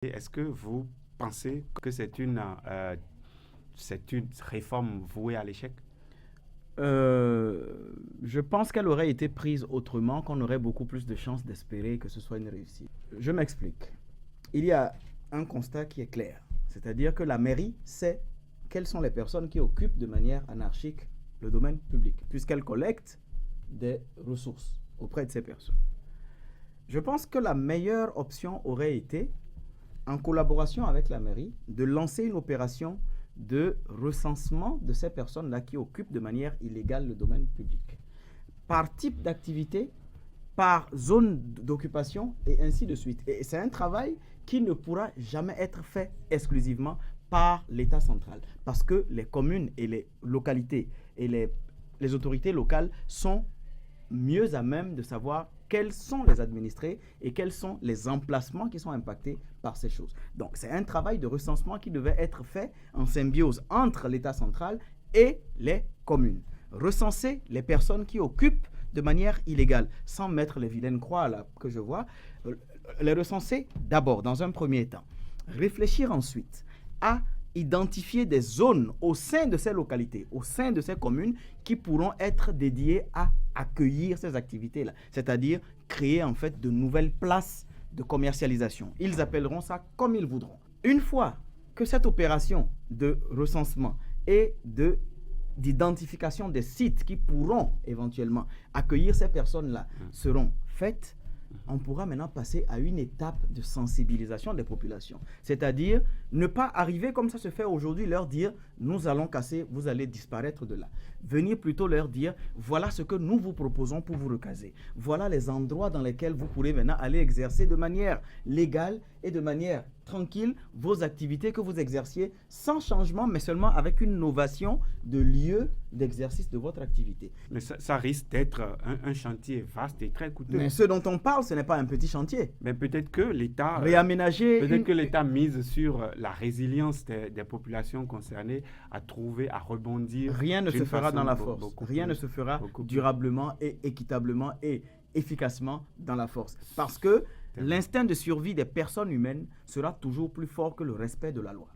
Est-ce que vous pensez que c'est une réforme vouée à l'échec? Je pense qu'elle aurait été prise autrement, qu'on aurait beaucoup plus de chances d'espérer que ce soit une réussite. Je m'explique. Il y a un constat qui est clair, c'est-à-dire que la mairie sait quelles sont les personnes qui occupent de manière anarchique le domaine public, puisqu'elle collecte des ressources auprès de ces personnes. Je pense que la meilleure option aurait été, en collaboration avec la mairie, de lancer une opération de recensement de ces personnes-là qui occupent de manière illégale le domaine public. Par type d'activité, par zone d'occupation et ainsi de suite. Et c'est un travail qui ne pourra jamais être fait exclusivement par l'État central. Parce que les communes et les localités et les autorités locales sont mieux à même de savoir quels sont les administrés et quels sont les emplacements qui sont impactés par ces choses. Donc, c'est un travail de recensement qui devait être fait en symbiose entre l'État central et les communes. Recenser les personnes qui occupent de manière illégale, sans mettre les vilaines croix là que je vois, les recenser d'abord, dans un premier temps. Réfléchir ensuite à identifier des zones au sein de ces localités, au sein de ces communes qui pourront être dédiées à accueillir ces activités-là, c'est-à-dire créer en fait de nouvelles places de commercialisation. Ils appelleront ça comme ils voudront. Une fois que cette opération de recensement et d'identification des sites qui pourront éventuellement accueillir ces personnes-là seront faites, on pourra maintenant passer à une étape de sensibilisation des populations. C'est-à-dire ne pas arriver comme ça se fait aujourd'hui, leur dire nous allons casser, vous allez disparaître de là. Venir plutôt leur dire voilà ce que nous vous proposons pour vous recaser. Voilà les endroits dans lesquels vous pourrez maintenant aller exercer de manière légale et de manière tranquille vos activités que vous exerciez sans changement, mais seulement avec une novation de lieu d'exercice de votre activité. Mais ça risque d'être un chantier vaste et très coûteux. Mais ce dont on parle, ce n'est pas un petit chantier. Mais peut-être que l'État réaménager, mise sur la résilience des populations concernées à trouver, à rebondir. Rien ne se fera dans la force. Rien ne se fera durablement et équitablement et efficacement dans la force. Parce que l'instinct de survie des personnes humaines sera toujours plus fort que le respect de la loi.